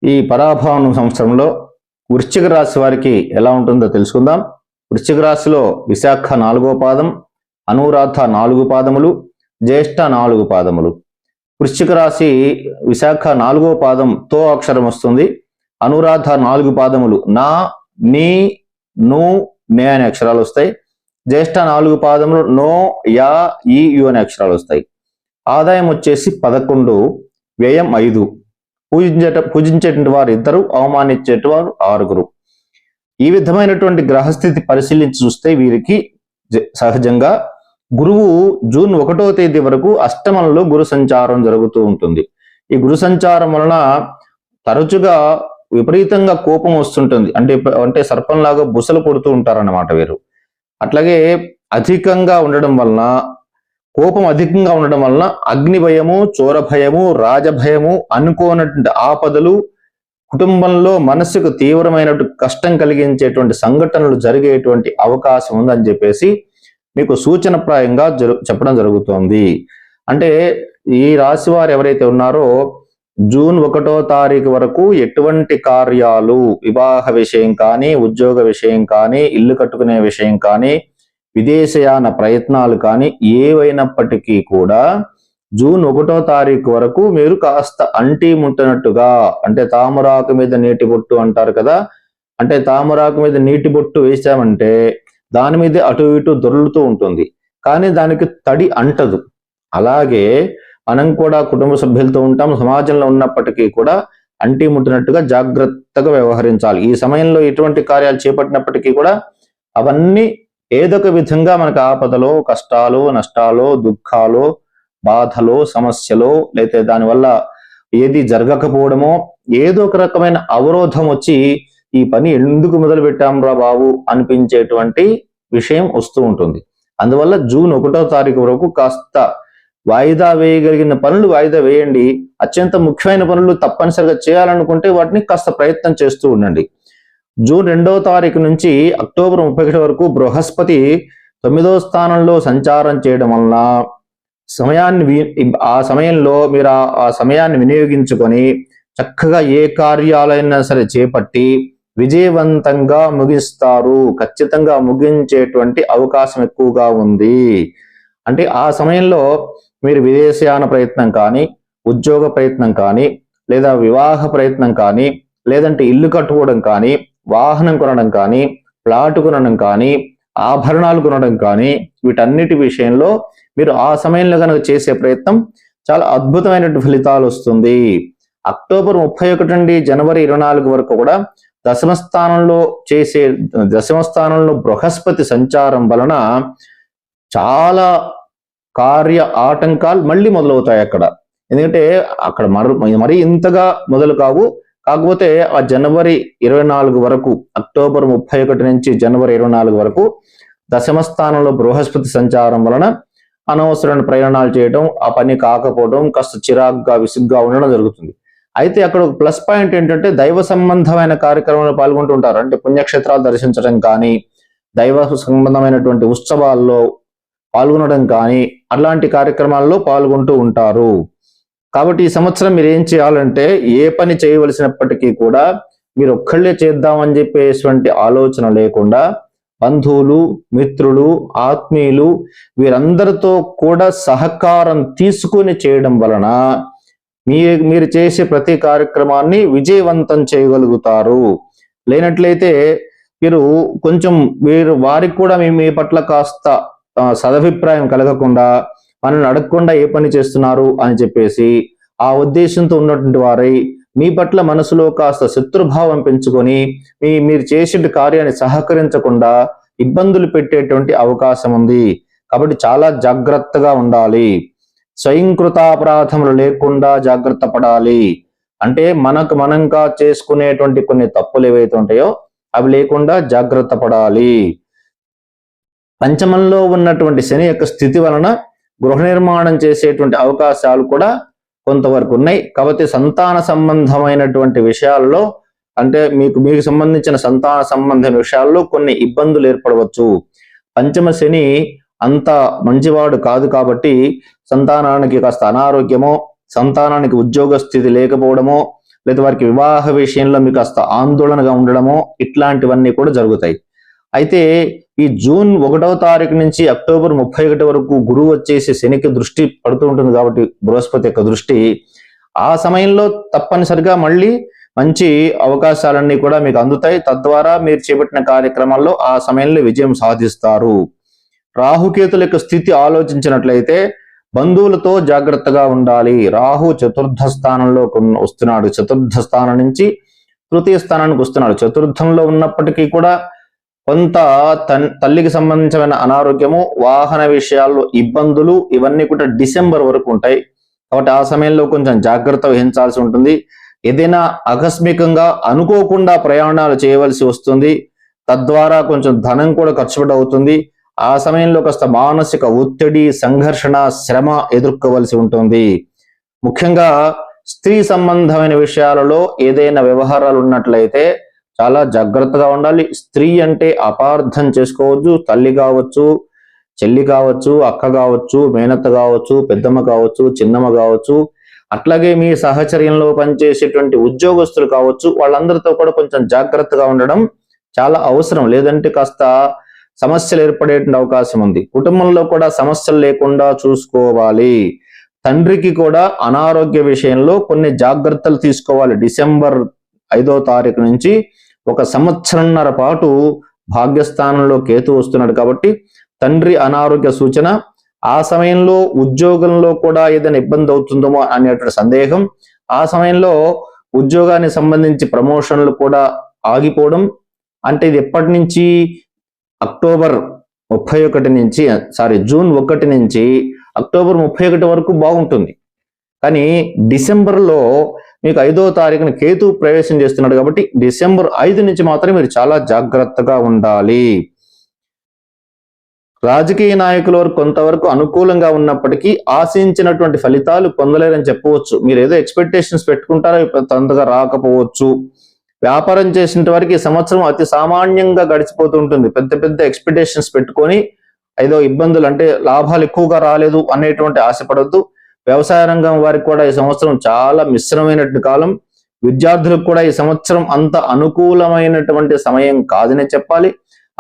ఈ పరాభవన సంవత్సరంలో వృశ్చిక రాశి వారికి ఎలా ఉంటుందో తెలుసుకుందాం. వృశ్చిక రాశిలో విశాఖ 4వ పాదం, అనురాధ 4 పాదములు, జ్యేష్ఠ 4 పాదములు. వృశ్చిక రాశి విశాఖ 4వ పాదం తో అక్షరం వస్తుంది. అనురాధ 4 పాదములు నా, నీ, ను, నే అనే అక్షరాలు వస్తాయి. జ్యేష్ఠ 4 పాదములు నో, యా, ఈ, యు అనే అక్షరాలు వస్తాయి. ఆదాయం వచ్చేసి 11, వ్యయం 5. పూజించేటువంటి వారు 2, అవమానించేటి వారు 6. ఈ విధమైనటువంటి గ్రహస్థితి పరిశీలించి చూస్తే వీరికి సహజంగా గురువు జూన్ 1వ తేదీ వరకు అష్టమంలో గురు సంచారం జరుగుతూ ఉంటుంది. ఈ గురు సంచారం వలన తరచుగా విపరీతంగా కోపం వస్తుంటుంది. అంటే సర్పంలాగా బుసలు కొడుతూ ఉంటారన్నమాట వీరు. అట్లాగే అధికంగా ఉండడం వలన, కోపం అధికంగా ఉండడం వలన అగ్ని భయము, చోర భయము, రాజభయము, అనుకోనటువంటి ఆపదలు, కుటుంబంలో మనసుకు తీవ్రమైనటువంటి కష్టం కలిగించేటువంటి సంఘటనలు జరిగేటువంటి అవకాశం ఉందని చెప్పేసి మీకు సూచనప్రాయంగా చెప్పడం జరుగుతోంది. అంటే ఈ రాశి వారు ఎవరైతే ఉన్నారో జూన్ 1వ తారీఖు వరకు ఎటువంటి కార్యాలు, వివాహ విషయం కానీ, ఉద్యోగ విషయం కానీ, ఇల్లు కట్టుకునే విషయం కానీ, విదేశయాన ప్రయత్నాలు కానీ ఏవైనప్పటికీ కూడా జూన్ 1వ తారీఖు వరకు మీరు కాస్త అంటి ముట్టనట్టుగా, అంటే తామరాకు మీద నీటి బొట్టు అంటారు కదా, అంటే తామరాకు మీద నీటి బొట్టు వేసామంటే దాని మీద అటు ఇటు దొర్లుతూ ఉంటుంది, కానీ దానికి తడి అంటదు. అలాగే మనం కూడా కుటుంబ సభ్యులతో ఉంటాం, సమాజంలో ఉన్నప్పటికీ కూడా అంటి ముట్టినట్టుగా జాగ్రత్తగా వ్యవహరించాలి. ఈ సమయంలో ఎటువంటి కార్యాలు చేపట్టినప్పటికీ కూడా అవన్నీ ఏదొక విధంగా మనకు ఆపదలో, కష్టాలు, నష్టాలు, దుఃఖాలు, బాధలో, సమస్యలో, లేకపోతే దానివల్ల ఏది జరగకపోవడమో, ఏదో ఒక రకమైన అవరోధం వచ్చి ఈ పని ఎందుకు మొదలు పెట్టాంరా బాబు అనిపించేటువంటి విషయం వస్తూ ఉంటుంది. అందువల్ల జూన్ 1వ తారీఖు వరకు కాస్త వాయిదా వేయగలిగిన పనులు వాయిదా వేయండి. అత్యంత ముఖ్యమైన పనులు తప్పనిసరిగా చేయాలనుకుంటే వాటిని కాస్త ప్రయత్నం చేస్తూ ఉండండి. జూన్ 2వ తారీఖు నుంచి అక్టోబర్ 31 వరకు బృహస్పతి 9వ స్థానంలో సంచారం చేయడం వలన ఆ సమయంలో మీరు ఆ సమయాన్ని వినియోగించుకొని చక్కగా ఏ కార్యాలైనా సరే చేపట్టి విజయవంతంగా ముగిస్తారు. ఖచ్చితంగా ముగించేటువంటి అవకాశం ఎక్కువగా ఉంది. అంటే ఆ సమయంలో మీరు విదేశయాన ప్రయత్నం కానీ, ఉద్యోగ ప్రయత్నం కానీ, లేదా వివాహ ప్రయత్నం కానీ, లేదంటే ఇల్లు కట్టుకోవడం కానీ, వాహనం కొనడం కానీ, ప్లాట్ కొనడం కానీ, ఆభరణాలు కొనడం కానీ, వీటన్నిటి విషయంలో మీరు ఆ సమయంలో కనుక చేసే ప్రయత్నం చాలా అద్భుతమైనటువంటి ఫలితాలు వస్తుంది. అక్టోబర్ 31 నుండి జనవరి 24 వరకు కూడా దశమ స్థానంలో బృహస్పతి సంచారం వలన చాలా కార్య ఆటంకాలు మళ్ళీ మొదలవుతాయి అక్కడ. ఎందుకంటే అక్కడ మరీ ఇంతగా మొదలు కావు. కాకపోతే ఆ జనవరి 24 వరకు, అక్టోబర్ 31 నుంచి జనవరి 24 వరకు దశమ స్థానంలో బృహస్పతి సంచారం వలన అనవసరమైన ప్రయాణాలు చేయడం, ఆ పని కాకపోవడం, కాస్త చిరాగ్గా, విసుగ్గా ఉండడం జరుగుతుంది. అయితే అక్కడ ఒక ప్లస్ పాయింట్ ఏంటంటే దైవ సంబంధమైన కార్యక్రమాల్లో పాల్గొంటూ ఉంటారు. అంటే పుణ్యక్షేత్రాలు దర్శించడం కానీ, దైవ సంబంధమైనటువంటి ఉత్సవాల్లో పాల్గొనడం కానీ, అలాంటి కార్యక్రమాల్లో పాల్గొంటూ ఉంటారు. కాబట్టి ఈ సంవత్సరం మీరు ఏం చేయాలంటే, ఏ పని చేయవలసినప్పటికీ కూడా మీరు ఒక్కళ్ళే చేద్దామని చెప్పేటువంటి ఆలోచన లేకుండా బంధువులు, మిత్రులు, ఆత్మీయులు వీరందరితో కూడా సహకారం తీసుకుని చేయడం వలన మీరు చేసే ప్రతి కార్యక్రమాన్ని విజయవంతం చేయగలుగుతారు. లేనట్లయితే మీరు వారికి కూడా మీ పట్ల కాస్త సదభిప్రాయం కలగకుండా, మనల్ని అడగకుండా ఏ పని చేస్తున్నారు అని చెప్పేసి ఆ ఉద్దేశంతో ఉన్నటువంటి వారై మీ పట్ల మనసులో కాస్త శత్రుభావం పెంచుకొని మీరు చేసే కార్యాన్ని సహకరించకుండా ఇబ్బందులు పెట్టేటువంటి అవకాశం ఉంది. కాబట్టి చాలా జాగ్రత్తగా ఉండాలి. స్వయంకృతాపరాధములు లేకుండా జాగ్రత్త పడాలి. అంటే మనంగా చేసుకునేటువంటి కొన్ని తప్పులు ఏవైతే ఉంటాయో అవి లేకుండా జాగ్రత్త పడాలి. పంచమంలో ఉన్నటువంటి శని యొక్క స్థితి వలన గృహ నిర్మాణం చేసేటువంటి అవకాశాలు కూడా కొంతవరకు ఉన్నాయి. కాబట్టి సంతాన సంబంధమైనటువంటి విషయాల్లో, అంటే మీకు సంబంధించిన సంతాన సంబంధమైన విషయాల్లో కొన్ని ఇబ్బందులు ఏర్పడవచ్చు. పంచమ శని అంత మంచివాడు కాదు కాబట్టి సంతానానికి కాస్త అనారోగ్యమో, సంతానానికి ఉద్యోగ స్థితి లేకపోవడమో, లేదా వారికి వివాహ విషయంలో మీకు కాస్త ఆందోళనగా ఉండడమో ఇట్లాంటివన్నీ కూడా జరుగుతాయి. అయితే ఈ జూన్ 1వ తారీఖు నుంచి అక్టోబర్ 31 వరకు గురువు వచ్చేసి శనికి దృష్టి పడుతూ ఉంటుంది కాబట్టి బృహస్పతి యొక్క దృష్టి, ఆ సమయంలో తప్పనిసరిగా మళ్ళీ మంచి అవకాశాలన్నీ కూడా మీకు అందుతాయి. తద్వారా మీరు చేపట్టిన కార్యక్రమాల్లో ఆ సమయంలో విజయం సాధిస్తారు. రాహుకేతుల యొక్క స్థితి ఆలోచించినట్లయితే బంధువులతో జాగ్రత్తగా ఉండాలి. రాహు చతుర్థ స్థానంలో వస్తున్నాడు, చతుర్థ స్థానం నుంచి తృతీయ స్థానానికి వస్తున్నాడు. చతుర్థంలో ఉన్నప్పటికీ కూడా కొంత తల్లికి సంబంధించిన అనారోగ్యము, వాహన విషయాల్లో ఇబ్బందులు ఇవన్నీ కూడా డిసెంబర్ వరకు ఉంటాయి. కాబట్టి ఆ సమయంలో కొంచెం జాగ్రత్త వహించాల్సి ఉంటుంది. ఏదైనా ఆకస్మికంగా అనుకోకుండా ప్రయాణాలు చేయవలసి వస్తుంది. తద్వారా కొంచెం ధనం కూడా ఖర్చు అవుతుంది. ఆ సమయంలో కాస్త మానసిక ఒత్తిడి, సంఘర్షణ, శ్రమ ఎదుర్కోవలసి ఉంటుంది. ముఖ్యంగా స్త్రీ సంబంధమైన విషయాలలో ఏదైనా వ్యవహారాలు ఉన్నట్లయితే చాలా జాగ్రత్తగా ఉండాలి. స్త్రీ అంటే అపార్థం చేసుకోవద్దు. తల్లి కావచ్చు, చెల్లి కావచ్చు, అక్క కావచ్చు, మేనత్త కావచ్చు, పెద్దమ్మ కావచ్చు, చిన్నమ్మ కావచ్చు, అట్లాగే మీ సహచర్యంలో పనిచేసేటువంటి ఉద్యోగస్తులు కావచ్చు, వాళ్ళందరితో కూడా కొంచెం జాగ్రత్తగా ఉండడం చాలా అవసరం. లేదంటే కాస్త సమస్యలు ఏర్పడేటువంటి అవకాశం ఉంది. కుటుంబంలో కూడా సమస్యలు లేకుండా చూసుకోవాలి. తండ్రికి కూడా అనారోగ్య విషయంలో కొన్ని జాగ్రత్తలు తీసుకోవాలి. డిసెంబర్ 5వ తారీఖు నుంచి 1 సంవత్సరంన్నర పాటు భాగ్యస్థానంలో కేతు వస్తున్నాడు కాబట్టి తండ్రి అనారోగ్య సూచన. ఆ సమయంలో ఉద్యోగంలో కూడా ఏదైనా ఇబ్బంది అవుతుందేమో అనేటువంటి సందేహం. ఆ సమయంలో ఉద్యోగానికి సంబంధించి ప్రమోషన్లు కూడా ఆగిపోవడం. అంటే ఇది ఎప్పటి నుంచి, జూన్ 1 నుంచి అక్టోబర్ 31 వరకు బాగుంటుంది. కానీ డిసెంబర్లో మీకు 5వ తారీఖున కేతు ప్రవేశం చేస్తున్నాడు కాబట్టి డిసెంబర్ 5 నుంచి మాత్రం మీరు చాలా జాగ్రత్తగా ఉండాలి. రాజకీయ నాయకుల వరకు కొంతవరకు అనుకూలంగా ఉన్నప్పటికీ ఆశించినటువంటి ఫలితాలు పొందలేరని చెప్పవచ్చు. మీరు ఏదో ఎక్స్పెక్టేషన్స్ పెట్టుకుంటారో అంతగా రాకపోవచ్చు. వ్యాపారం చేసిన వారికి ఈ సంవత్సరం అతి సామాన్యంగా గడిచిపోతూ ఉంటుంది. పెద్ద పెద్ద ఎక్స్పెక్టేషన్స్ పెట్టుకొని ఏదో ఇబ్బందులు, అంటే లాభాలు ఎక్కువగా రాలేదు అనేటువంటి ఆశపడద్దు. వ్యవసాయ రంగం వారికి కూడా ఈ సంవత్సరం చాలా మిశ్రమైనటువంటి కాలం. విద్యార్థులకు కూడా ఈ సంవత్సరం అంత అనుకూలమైనటువంటి సమయం కాదనే చెప్పాలి.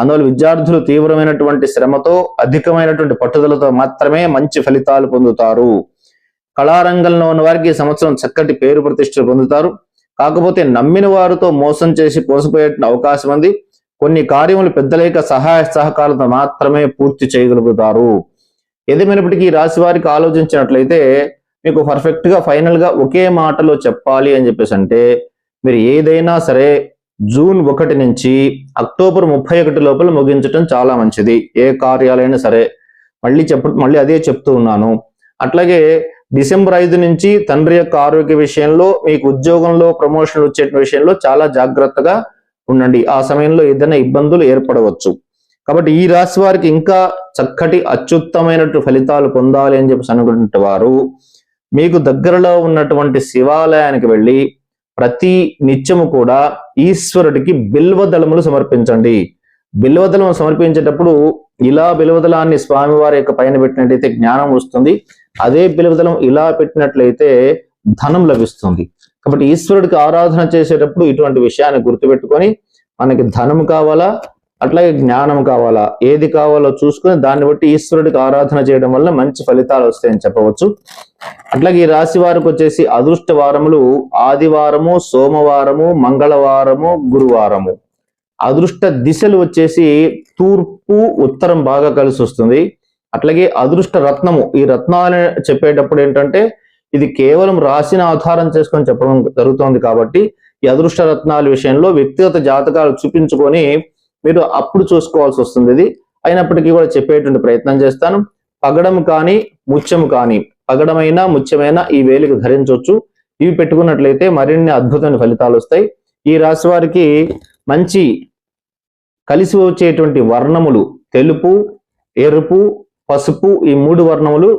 అందువల్ల విద్యార్థులు తీవ్రమైనటువంటి శ్రమతో, అధికమైనటువంటి పట్టుదలతో మాత్రమే మంచి ఫలితాలు పొందుతారు. కళారంగంలో ఉన్న వారికి ఈ సంవత్సరం చక్కటి పేరు ప్రతిష్టలు పొందుతారు. కాకపోతే నమ్మిన వారితో మోసం చేసి పోసపోయే అవకాశం ఉంది. కొన్ని కార్యములు పెద్దల యొక్క సహాయ సహకారంతో మాత్రమే పూర్తి చేయగలుగుతారు. ఏదేమైనప్పటికీ ఈ రాశి వారికి ఆలోచించినట్లయితే మీకు పర్ఫెక్ట్ గా ఫైనల్ గా ఒకే మాటలో చెప్పాలి అని చెప్పేసి అంటే, మీరు ఏదైనా సరే జూన్ 1 నుంచి అక్టోబర్ 31 లోపల ముగించడం చాలా మంచిది. ఏ కార్యాలైనా సరే. మళ్ళీ అదే చెప్తూ ఉన్నాను. అట్లాగే డిసెంబర్ 5 నుంచి తండ్రి యొక్క ఆరోగ్య విషయంలో, మీకు ఉద్యోగంలో ప్రమోషన్లు వచ్చే విషయంలో చాలా జాగ్రత్తగా ఉండండి. ఆ సమయంలో ఏదైనా ఇబ్బందులు ఏర్పడవచ్చు. కాబట్టి ఈ రాశి వారికి ఇంకా చక్కటి అత్యుత్తమైనటువంటి ఫలితాలు పొందాలి అని చెప్పి అనుకునే వారు మీకు దగ్గరలో ఉన్నటువంటి శివాలయానికి వెళ్ళి ప్రతి నిత్యము కూడా ఈశ్వరుడికి బిల్వదళములు సమర్పించండి. బిల్వదళం సమర్పించేటప్పుడు ఇలా బిల్వదళాన్ని స్వామివారి యొక్క పైన పెట్టినట్లయితే జ్ఞానం వస్తుంది. అదే బిల్వదళం ఇలా పెట్టినట్లయితే ధనం లభిస్తుంది. కాబట్టి ఈశ్వరుడికి ఆరాధన చేసేటప్పుడు ఇటువంటి విషయాన్ని గుర్తుపెట్టుకొని, మనకి ధనం కావాలా, అట్లాగే జ్ఞానం కావాలా, ఏది కావాలో చూసుకుని దాన్ని బట్టి ఈశ్వరుడికి ఆరాధన చేయడం వల్ల మంచి ఫలితాలు వస్తాయని చెప్పవచ్చు. అట్లాగే ఈ రాశి వారికి వచ్చేసి అదృష్ట వారములు ఆదివారము, సోమవారము, మంగళవారము, గురువారము. అదృష్ట దిశలు వచ్చేసి తూర్పు, ఉత్తరం బాగా కలిసి వస్తుంది. అట్లాగే అదృష్ట రత్నము, ఈ రత్నాలు చెప్పేటప్పుడు ఏంటంటే ఇది కేవలం రాశిని ఆధారం చేసుకొని చెప్పడం జరుగుతుంది. కాబట్టి ఈ అదృష్ట రత్నాల విషయంలో వ్యక్తిగత జాతకాలు చూపించుకొని మీరు అప్పుడు చూసుకోవాల్సి వస్తుంది. ఇది అయినప్పటికీ కూడా చెప్పేటువంటి ప్రయత్నం చేస్తాను. పగడం కానీ ముత్యము కానీ, పగడమైన ముత్యమైన ఈ వేలికి ధరించవచ్చు. ఇవి పెట్టుకున్నట్లయితే మరిన్ని అద్భుతమైన ఫలితాలు వస్తాయి. ఈ రాశి వారికి మంచి కలిసి వచ్చేటువంటి వర్ణములు తెలుపు, ఎరుపు, పసుపు, ఈ 3 వర్ణములు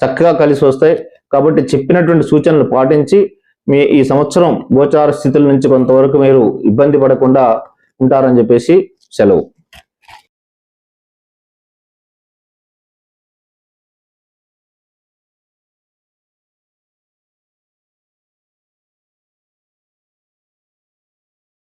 చక్కగా కలిసి వస్తాయి. కాబట్టి చెప్పినటువంటి సూచనలు పాటించి ఈ సంవత్సరం గోచార స్థితుల నుంచి కొంతవరకు మీరు ఇబ్బంది పడకుండా ఉంటారని చెప్పేసి సెలవు.